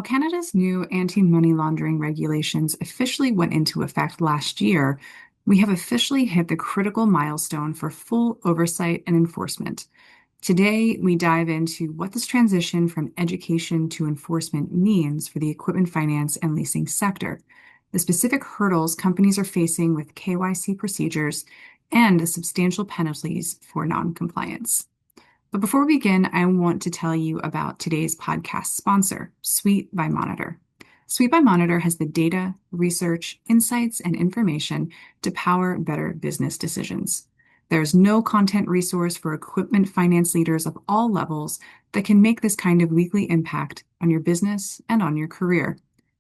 Canada's new anti-money laundering regulations officially went into effect last year, we have officially hit the critical milestone for full oversight and enforcement. Today, we dive into what this transition from education to enforcement means for the equipment finance and leasing sector, the specific hurdles companies are facing with KYC procedures, and the substantial penalties for non-compliance. But before we begin, I want to tell you about today's podcast sponsor, Suite by Monitor. Suite by Monitor has the data, research, insights, and information to power better business decisions. There's no content resource for equipment finance leaders of all levels that can make this kind of weekly impact on your business and on your career.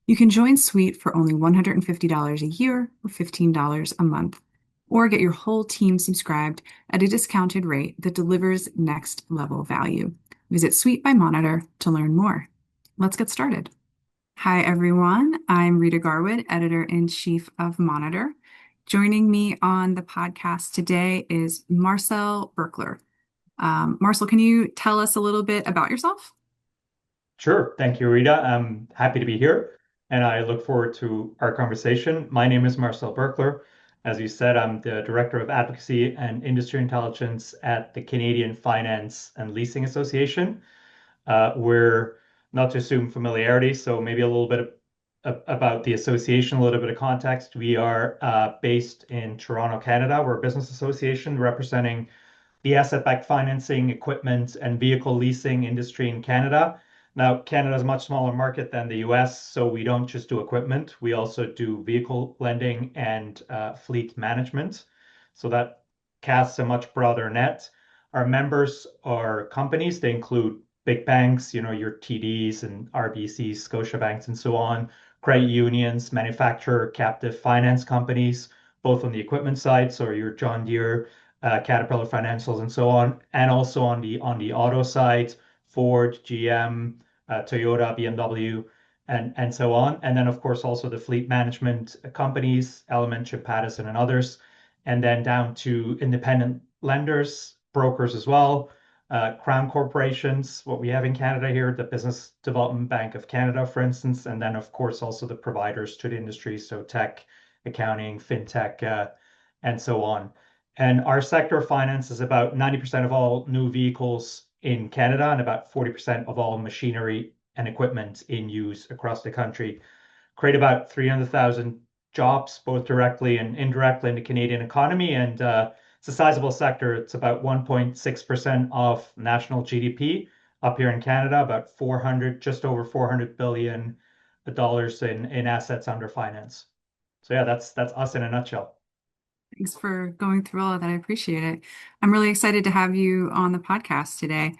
You can join Suite for only $150 a year or $15 a month, or get your whole team subscribed at a discounted rate that delivers next level value. Visit Suite by Monitor to learn more. Let's get started. Hi, everyone. I'm Rita Garwood, Editor-in-Chief of Monitor. Joining me on the podcast today is Marcel Buerkler. Marcel, can you tell us a little bit about yourself? Sure. Thank you, Rita. I'm happy to be here, and I look forward to our conversation. My name is Marcel Buerkler. As you said, I'm the Director of Advocacy and Industry Intelligence at the Canadian Finance and Leasing Association. We're not to assume familiarity, so maybe a little bit about the association, a little bit of context. We are based in Toronto, Canada. We're a business association representing the asset-backed financing, equipment, and vehicle leasing industry in Canada. Now, Canada is a much smaller market than the US, so we don't just do equipment. We also do vehicle lending and fleet management. So that casts a much broader net. Our members are companies. They include big banks, your TDs and RBCs, Scotiabanks, and so on, credit unions, manufacturer, captive finance companies, both on the equipment side, so your John Deere, Caterpillar Financials, and so on, and also on the auto side, Ford, GM, Toyota, BMW, and so on. And then, of course, also the fleet management companies, Element, Chip Pattison, and others, and then down to independent lenders, brokers as well, crown corporations, what we have in Canada here, the Business Development Bank of Canada, for instance, and then, of course, also the providers to the industry, so tech, accounting, fintech, and so on. And our sector of finance is about 90% of all new vehicles in Canada and about 40% of all machinery and equipment in use across the country. Create about 300,000 jobs, both directly and indirectly in the Canadian economy. And it's a sizable sector. It's about 1.6% of national GDP up here in Canada, about 400, just over $400 billion in assets under finance. So yeah, that's us in a nutshell. Thanks for going through all of that. I appreciate it. I'm really excited to have you on the podcast today.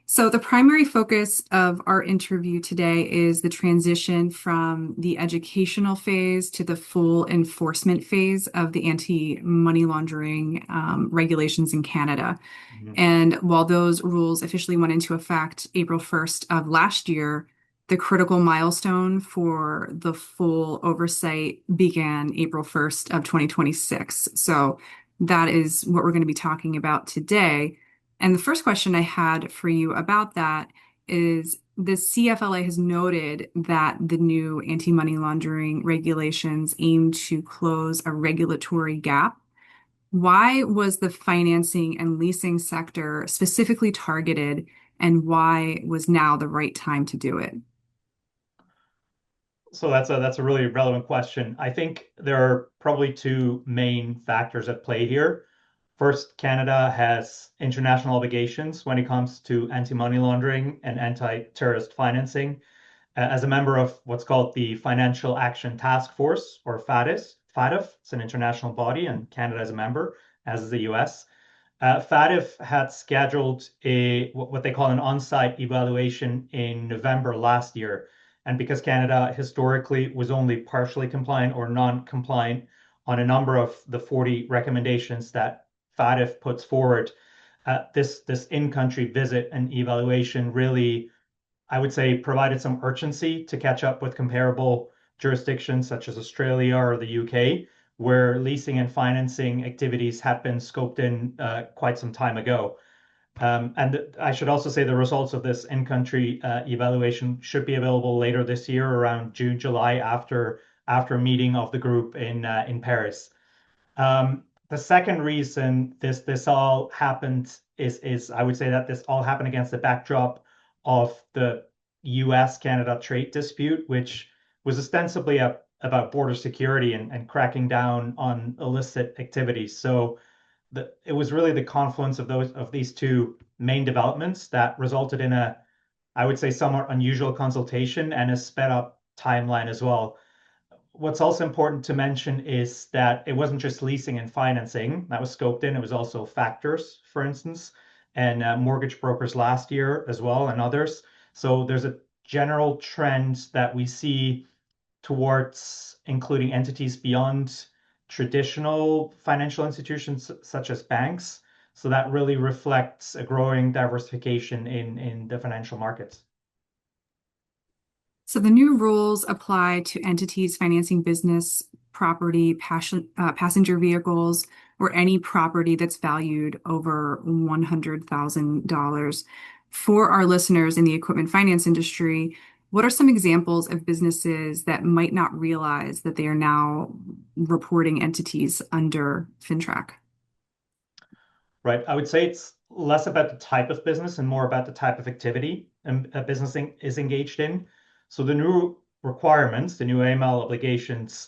So, the primary focus of our interview today is the transition from the educational phase to the full enforcement phase of the anti-money laundering regulations in Canada. Mhm. And while those rules officially went into effect April 1st of last year, the critical milestone for the full oversight began April 1st of 2026. So that is what we're going to be talking about today. And the first question I had for you about that is the CFLA has noted that the new anti-money laundering regulations aim to close a regulatory gap. Why was the financing and leasing sector specifically targeted, and why was now the right time to do it? So that's a really relevant question. I think there are probably two main factors at play here. First, Canada has international obligations when it comes to anti-money laundering and anti-terrorist financing. As a member of what's called the Financial Action Task Force, or FATF, it's an international body, and Canada is a member, as is the US. FATF had scheduled what they call an on-site evaluation in November last year. And because Canada historically was only partially compliant or non-compliant on a number of the 40 recommendations that FATF puts forward, this in-country visit and evaluation really, I would say, provided some urgency to catch up with comparable jurisdictions such as Australia or the UK, where leasing and financing activities had been scoped in quite some time ago. And I should also say the results of this in-country evaluation should be available later this year, around June, July, after a meeting of the group in Paris. The second reason this all happened is I would say that this all happened against the backdrop of the U.S.-Canada trade dispute, which was ostensibly about border security and cracking down on illicit activities. So it was really the confluence of these two main developments that resulted in a, I would say, somewhat unusual consultation and a sped up timeline as well. What's also important to mention is that it wasn't just leasing and financing that was scoped in, it was also factors, for instance, and mortgage brokers last year as well, and others. So there's a general trend that we see towards including entities beyond traditional financial institutions such as banks. So that really reflects a growing diversification in the financial markets. So the new rules apply to entities financing business, property, passenger vehicles, or any property that's valued over $100,000. For our listeners in the equipment finance industry, what are some examples of businesses that might not realize that they are now reporting entities under FINTRAC? Right. I would say it's less about the type of business and more about the type of activity a business is engaged in. So the new requirements, the new AML obligations,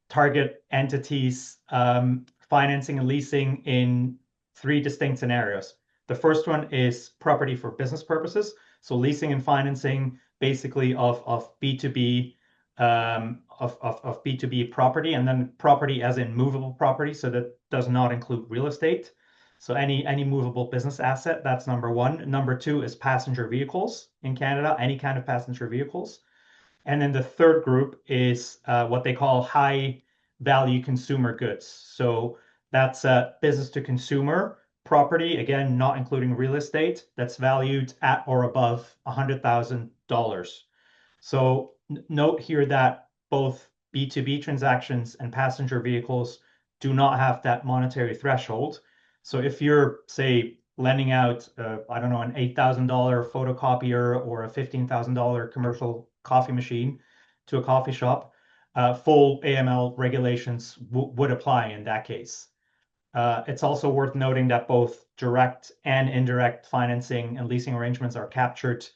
target entities financing and leasing in three distinct scenarios. The first one is property for business purposes. So leasing and financing basically of B2B of B2B property, and then property as in movable property. So that does not include real estate. So any movable business asset, that's number one. Number two is passenger vehicles in Canada, any kind of passenger vehicles. And then the third group is what they call high value consumer goods. So that's business to consumer property, again, not including real estate, that's valued at or above $100,000. So note here that both B2B transactions and passenger vehicles do not have that monetary threshold. So if you're, say, lending out, I don't know, an $8,000 photocopier or a $15,000 commercial coffee machine to a coffee shop, full AML regulations would apply in that case. It's also worth noting that both direct and indirect financing and leasing arrangements are captured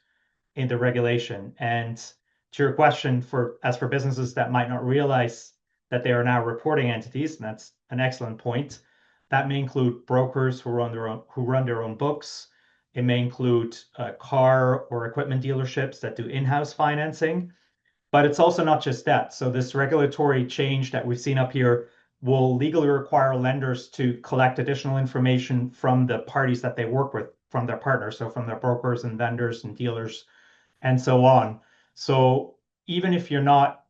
in the regulation. And to your question, as for businesses that might not realize that they are now reporting entities, and that's an excellent point, that may include brokers who run their own books. It may include car or equipment dealerships that do in-house financing. But it's also not just that. So this regulatory change that we've seen up here will legally require lenders to collect additional information from the parties that they work with, from their partners, so from their brokers and vendors and dealers and so on. So even if you're not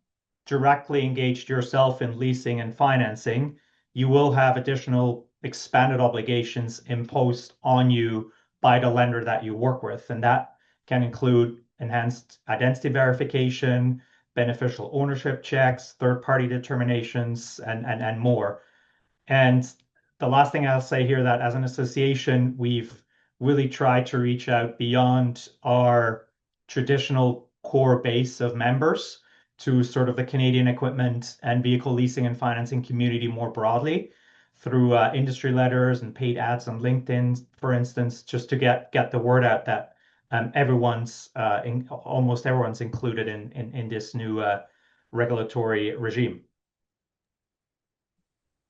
directly engaged yourself in leasing and financing, you will have additional expanded obligations imposed on you by the lender that you work with. And that can include enhanced identity verification, beneficial ownership checks, third-party determinations, and more. And the last thing I'll say here, that as an association, we've really tried to reach out beyond our traditional core base of members to sort of the Canadian equipment and vehicle leasing and financing community more broadly through industry letters and paid ads on LinkedIn, for instance, just to get the word out that almost everyone's included in this new regulatory regime.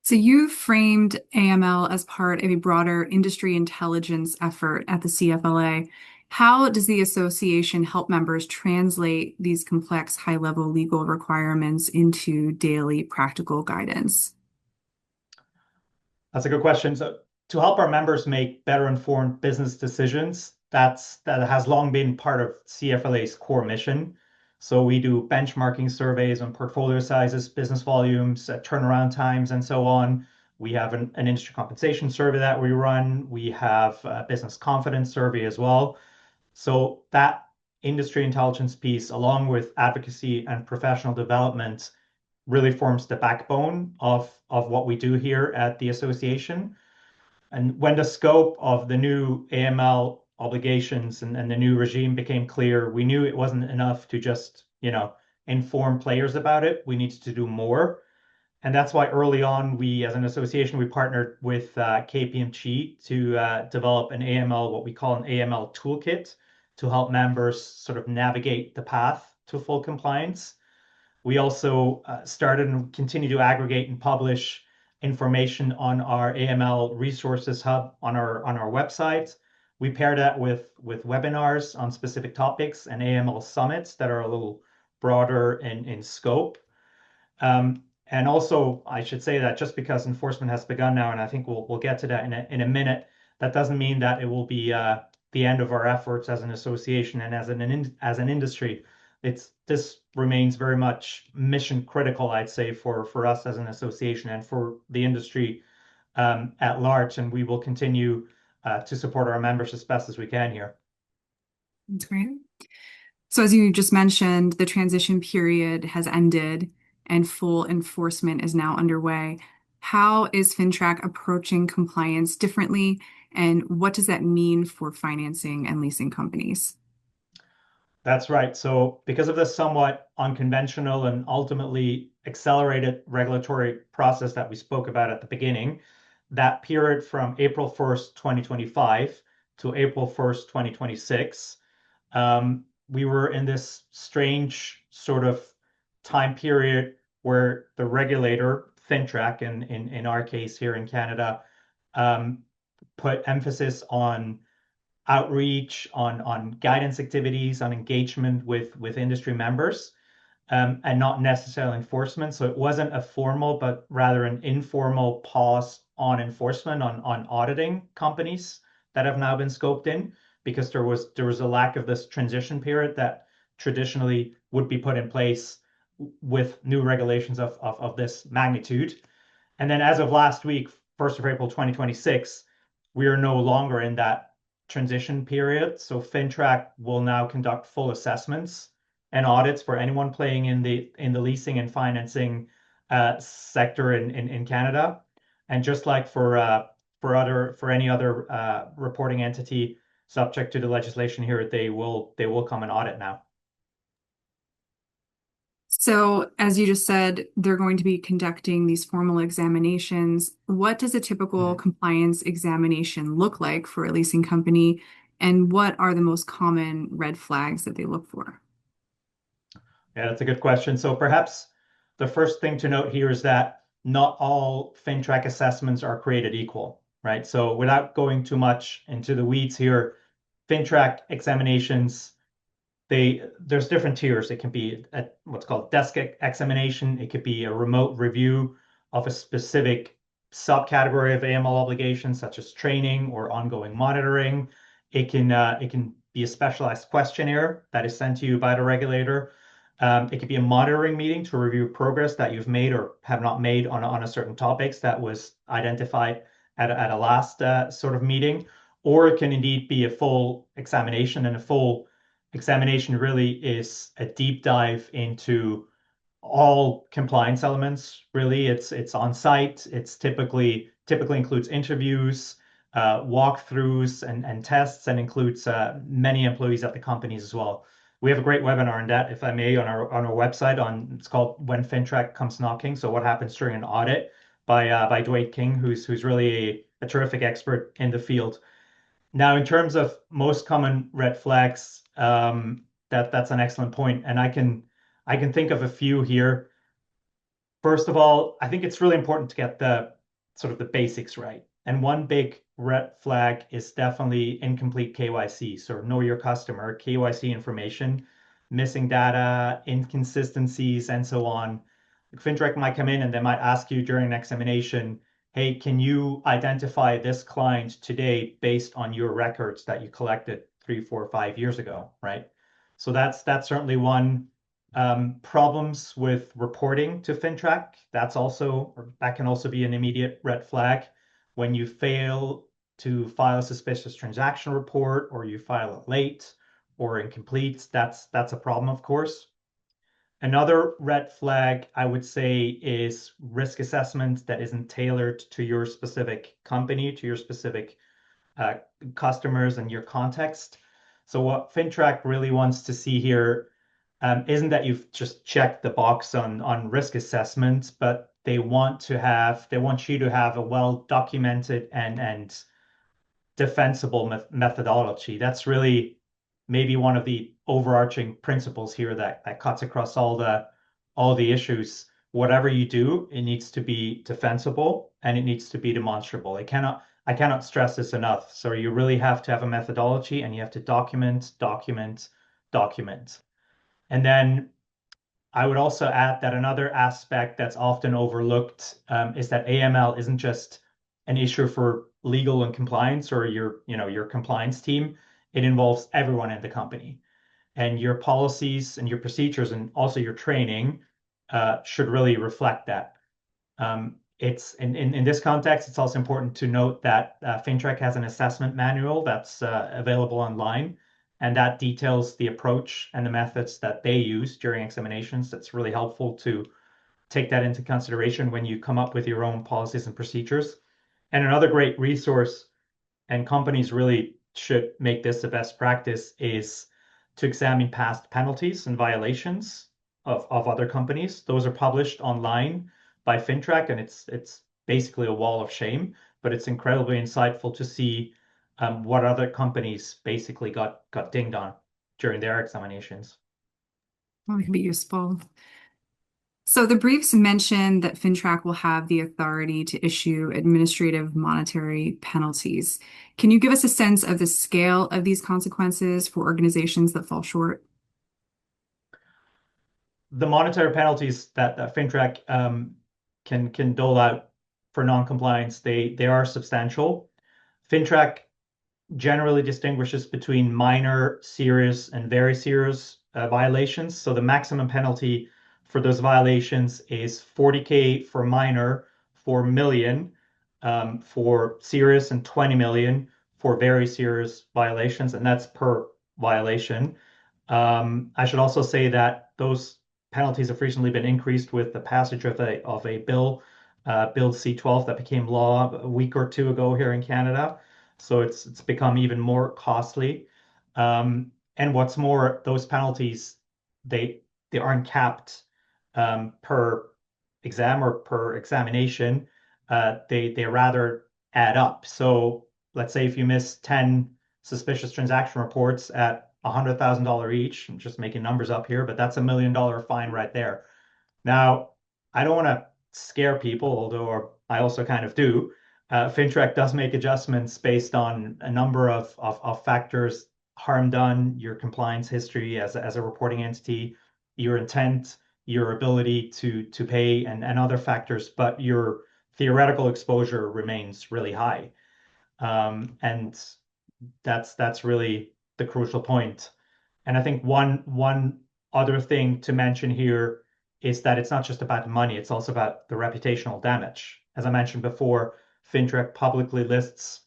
So you framed AML as part of a broader industry intelligence effort at the CFLA. How does the association help members translate these complex high-level legal requirements into daily practical guidance? That's a good question. So to help our members make better informed business decisions, that has long been part of CFLA's core mission. So we do benchmarking surveys on portfolio sizes, business volumes, turnaround times, and so on. We have an industry compensation survey that we run. We have a business confidence survey as well. So that industry intelligence piece, along with advocacy and professional development, really forms the backbone of what we do here at the association. And when the scope of the new AML obligations and the new regime became clear, we knew it wasn't enough to just, inform players about it. We needed to do more. And that's why early on, we, as an association, we partnered with KPMG to develop an AML, what we call an AML toolkit, to help members sort of navigate the path to full compliance. We also started and continue to aggregate and publish information on our AML resources hub on our website. We pair that with webinars on specific topics and AML summits that are a little broader in scope. And also, I should say that just because enforcement has begun now, and I think we'll get to that in a minute, that doesn't mean that it will be the end of our efforts as an association and as an industry. This remains very much mission critical, I'd say, for us as an association and for the industry at large, and we will continue to support our members as best as we can here. That's great. So as you just mentioned, the transition period has ended and full enforcement is now underway. How is FINTRAC approaching compliance differently, and what does that mean for financing and leasing companies? That's right. So because of the somewhat unconventional and ultimately accelerated regulatory process that we spoke about at the beginning, that period from April 1st, 2025 to April 1st, 2026, we were in this strange sort of time period where the regulator, FINTRAC, in our case here in Canada, put emphasis on outreach, on guidance activities, on engagement with industry members, and not necessarily enforcement. So it wasn't a formal, but rather an informal pause on enforcement, on auditing companies that have now been scoped in, because there was a lack of this transition period that traditionally would be put in place with new regulations of this magnitude. And then as of last week, 1st of April 2026, we are no longer in that transition period. So FINTRAC will now conduct full assessments and audits for anyone playing in the leasing and financing sector in Canada. And just like for any other reporting entity subject to the legislation here, they will come and audit now. So, as you just said, they're going to be conducting these formal examinations. What does a typical Mhm. compliance examination look like for a leasing company, and what are the most common red flags that they look for? Yeah, that's a good question. So perhaps the first thing to note here is that not all FINTRAC assessments are created equal, right? So without going too much into the weeds here, FINTRAC examinations, there's different tiers. It can be what's called desk examination. It could be a remote review of a specific subcategory of AML obligations, such as training or ongoing monitoring. It can be a specialized questionnaire that is sent to you by the regulator. It could be a monitoring meeting to review progress that you've made or have not made on a certain topics that was identified at a last sort of meeting, or it can indeed be a full examination, and a full examination really is a deep dive into all compliance elements. Really, it's on site. It's typically includes interviews, walkthroughs, and tests, and includes many employees at the companies as well. We have a great webinar on that, if I may, on our website. It's called "When FINTRAC Comes Knocking." So what happens during an audit by Dwight King, who's really a terrific expert in the field. Now, in terms of most common red flags, that's an excellent point, and I can think of a few here. First of all, I think it's really important to get the sort of the basics right. And one big red flag is definitely incomplete KYC. So know your customer, KYC information, missing data, inconsistencies, and so on. FINTRAC might come in and they might ask you during an examination, hey, can you identify this client today based on your records that you collected 3, 4, 5 years ago, right? So that's certainly one. Problems with reporting to FINTRAC, that can also be an immediate red flag. When you fail to file a suspicious transaction report, or you file it late or incomplete, that's a problem, of course. Another red flag I would say is risk assessment that isn't tailored to your specific company, to your specific uh, customers and your context. So what FINTRAC really wants to see here isn't that you've just checked the box on risk assessment, but they want you to have a well documented and defensible methodology. That's really maybe one of the overarching principles here that cuts across all the issues. Whatever you do, it needs to be defensible and it needs to be demonstrable. I cannot stress this enough. So you really have to have a methodology and you have to document, document, document. And then I would also add that another aspect that's often overlooked is that AML isn't just an issue for legal and compliance or your compliance team. It involves everyone in the company, and your policies and your procedures and also your training should really reflect that. It's in this context, it's also important to note that FINTRAC has an assessment manual that's available online, and that details the approach and the methods that they use during examinations. That's really helpful to take that into consideration when you come up with your own policies and procedures. And another great resource, and companies really should make this a best practice, is to examine past penalties and violations of other companies. Those are published online by FINTRAC, and it's basically a wall of shame, but it's incredibly insightful to see what other companies basically got dinged on during their examinations. Well, it can be useful. So the briefs mention that FINTRAC will have the authority to issue administrative monetary penalties. Can you give us a sense of the scale of these consequences for organizations that fall short? The monetary penalties that FINTRAC can dole out for non-compliance, they are substantial. FINTRAC generally distinguishes between minor, serious, and very serious violations. So the maximum penalty for those violations is 40K for minor, 4 million for serious, and 20 million for very serious violations, and that's per violation. I should also say that those penalties have recently been increased with the passage of a bill, Bill C-12, that became law a week or two ago here in Canada. So it's become even more costly. And what's more, those penalties they they aren't capped per exam or per examination. They rather add up. So let's say if you miss 10 suspicious transaction reports at $100,000 each, I'm just making numbers up here, but that's $1 million fine right there. Now, I don't want to scare people, although I also kind of do. FINTRAC does make adjustments based on a number of factors: harm done, your compliance history as a reporting entity, your intent, your ability to pay, and other factors. But your theoretical exposure remains really high, and that's really the crucial point. And I think one other thing to mention here is that it's not just about money, it's also about the reputational damage. As I mentioned before, FINTRAC publicly lists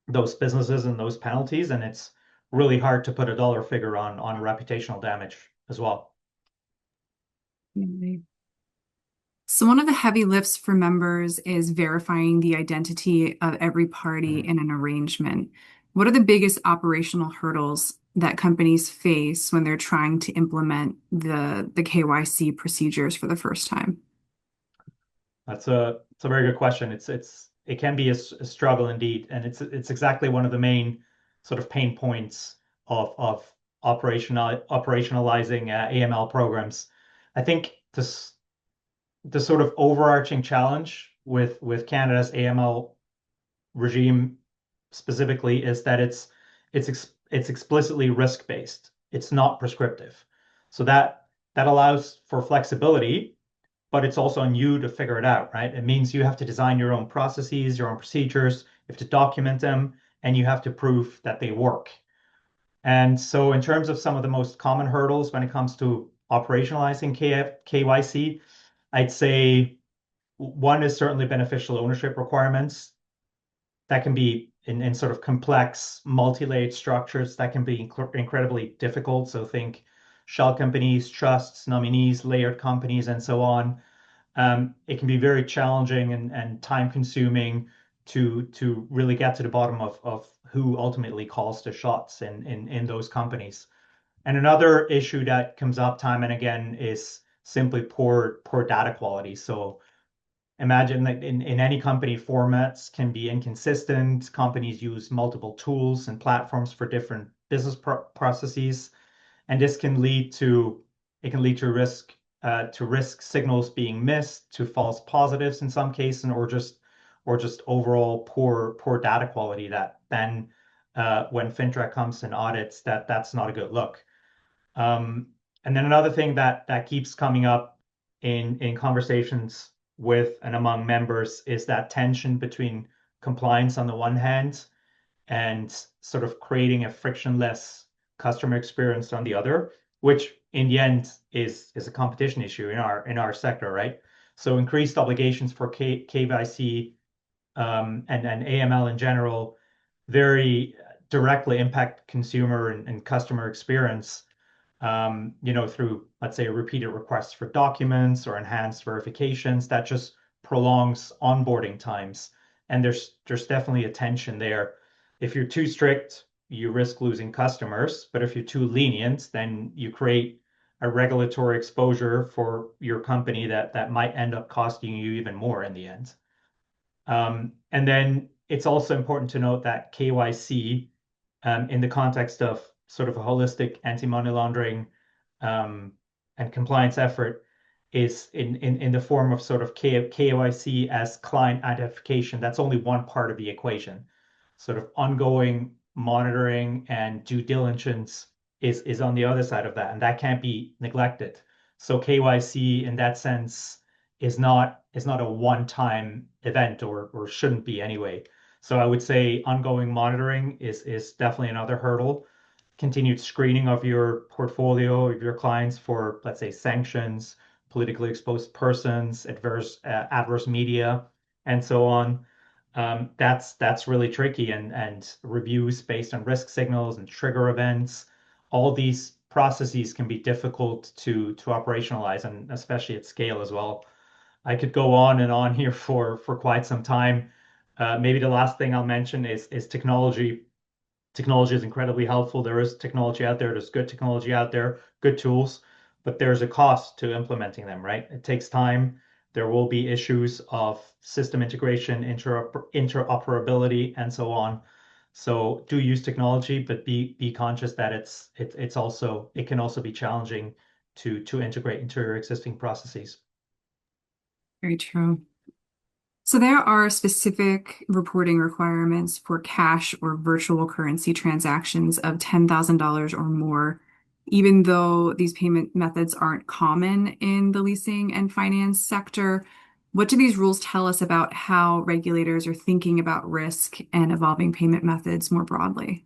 those businesses and those penalties, and it's really hard to put a dollar figure on reputational damage as well. Mhm. So one of the heavy lifts for members is verifying the identity of every party Mhm. in an arrangement. What are the biggest operational hurdles that companies face when they're trying to implement the KYC procedures for the first time? It's a very good question. It can be a struggle indeed, and it's exactly one of the main sort of pain points of operationalizing AML programs. I think the sort of overarching challenge with Canada's AML regime specifically is that it's explicitly risk-based. It's not prescriptive. So that allows for flexibility, but it's also on you to figure it out, right? It means you have to design your own processes, your own procedures, you have to document them, and you have to prove that they work. And so in terms of some of the most common hurdles when it comes to operationalizing KYC, I'd say one is certainly beneficial ownership requirements. That can be in sort of complex multi-layered structures that can be incredibly difficult. So think shell companies, trusts, nominees, layered companies, and so on. It can be very challenging and time consuming to really get to the bottom of who ultimately calls the shots in those companies. And another issue that comes up time and again is simply poor data quality. So imagine that in any company, formats can be inconsistent. Companies use multiple tools and platforms for different business processes, and this can lead to risk signals being missed, to false positives in some cases, or just overall poor data quality that then when FINTRAC comes and audits that's not a good look. Um, and then another thing that keeps coming up in conversations with and among members is that tension between compliance on the one hand and sort of creating a frictionless customer experience on the other, which in the end is a competition issue in our sector, right? So increased obligations for KYC and AML in general very directly impact consumer and customer experience, through, let's say, repeated requests for documents or enhanced verifications that just prolongs onboarding times. And there's definitely a tension there. If you're too strict, you risk losing customers, but if you're too lenient, then you create a regulatory exposure for your company that might end up costing you even more in the end. And then it's also important to note that KYC, in the context of sort of a holistic anti-money laundering um, and compliance effort, is in the form of sort of KYC as client identification. That's only one part of the equation. Sort of ongoing monitoring and due diligence is on the other side of that, and that can't be neglected. So KYC in that sense is not a one-time event or shouldn't be anyway. So I would say ongoing monitoring is definitely another hurdle. Continued screening of your portfolio of your clients for, let's say, sanctions, politically exposed persons, adverse media, and so on. That's really tricky, and reviews based on risk signals and trigger events. All these processes can be difficult to operationalize, and especially at scale as well. I could go on and on here for quite some time. Maybe the last thing I'll mention is technology. Technology is incredibly helpful. There is technology out there. There's good technology out there, good tools, but there's a cost to implementing them, right? It takes time. There will be issues of system integration, interoperability, and so on. So do use technology, but be conscious that it can also be challenging to integrate into your existing processes. Very true. So there are specific reporting requirements for cash or virtual currency transactions of $10,000 or more, even though these payment methods aren't common in the leasing and finance sector. What do these rules tell us about how regulators are thinking about risk and evolving payment methods more broadly?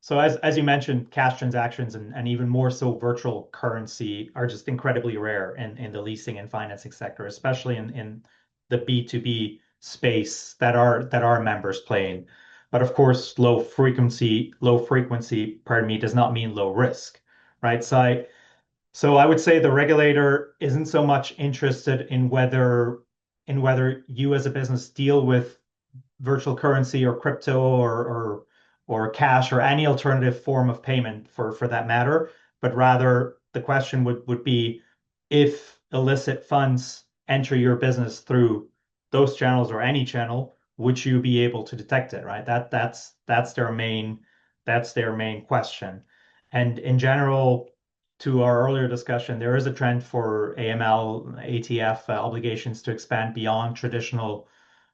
So as you mentioned, cash transactions and even more so virtual currency are just incredibly rare in the leasing and financing sector, especially in the B2B space that our members play in. But of course, low frequency, pardon me, does not mean low risk, right? So I would say the regulator isn't so much interested in whether you as a business deal with virtual currency or crypto or cash or any alternative form of payment for that matter, but rather the question would be if illicit funds enter your business through those channels or any channel, would you be able to detect it, right? That's their main question. And in general, to our earlier discussion, there is a trend for AML, ATF obligations to expand beyond traditional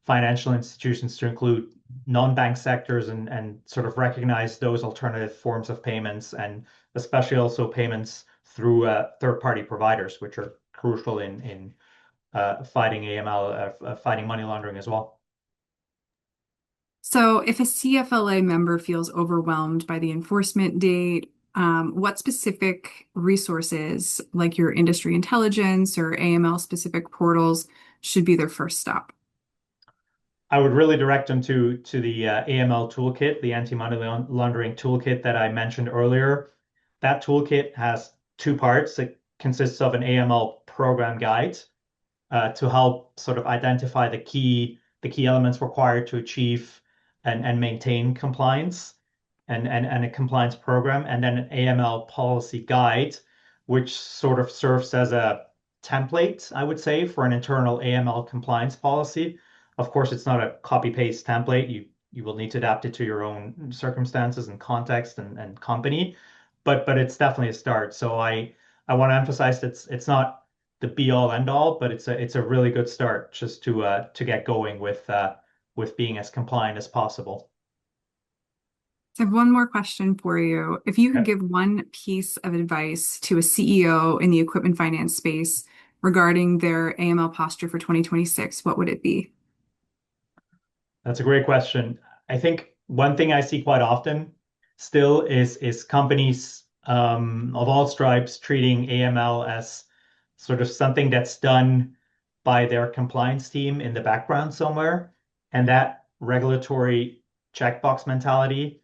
financial institutions to include non-bank sectors and sort of recognize those alternative forms of payments, and especially also payments through third-party providers, which are crucial in fighting AML, fighting money laundering as well. So, if a CFLA member feels overwhelmed by the enforcement date, what specific resources, like your industry intelligence or AML specific portals, should be their first stop? I would really direct them to the AML toolkit, the anti-money laundering toolkit that I mentioned earlier. that toolkit has two parts. It consists of an AML program guide to help sort of identify the key elements required to achieve and maintain compliance and a compliance program, and then an AML policy guide, which sort of serves as a template, I would say, for an internal AML compliance policy. Of course, it's not a copy-paste template. You will need to adapt it to your own circumstances and context and company, but it's definitely a start. So I want to emphasize that it's not the be all end all, but it's a really good start just to get going with being as compliant as possible. I have one more question for you. If you could Okay. give one piece of advice to a CEO in the equipment finance space regarding their AML posture for 2026, what would it be? That's a great question. I think one thing I see quite often still is companies of all stripes treating AML as sort of something that's done by their compliance team in the background somewhere, and that regulatory checkbox mentality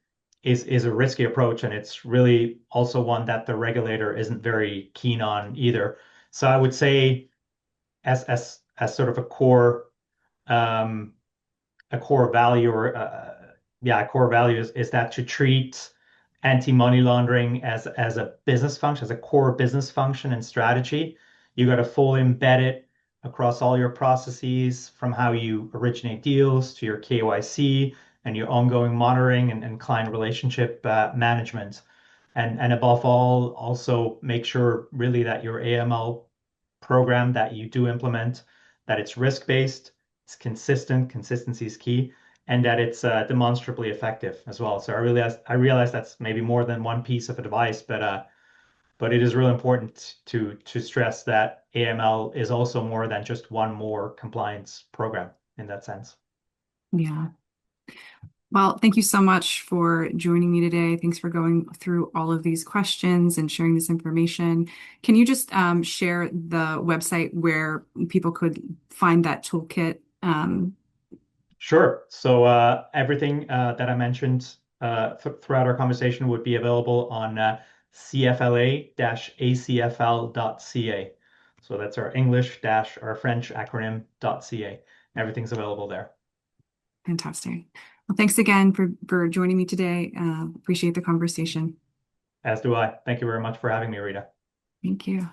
is a risky approach, and it's really also one that the regulator isn't very keen on either. So I would say as sort of um, a core value or yeah, a core value is that to treat anti-money laundering as a business function, as a core business function and strategy. You got to fully embed it across all your processes, from how you originate deals to your KYC and your ongoing monitoring and client relationship management. And above all, also make sure really that your AML program that you do implement, that it's risk-based, it's consistent, consistency is key, and that it's demonstrably effective as well. So I realize that's maybe more than one piece of advice, but it is really important to stress that AML is also more than just one more compliance program in that sense. Yeah. Well, thank you so much for joining me today. Thanks for going through all of these questions and sharing this information. Can you just share the website where people could find that toolkit? Sure. So everything that I mentioned throughout our conversation would be available on CFLA-acfl.ca. So that's our English dash our French acronym.ca. Everything's available there. Fantastic. Well, thanks again for joining me today. Appreciate the conversation. As do I. Thank you very much for having me, Rita. Thank you.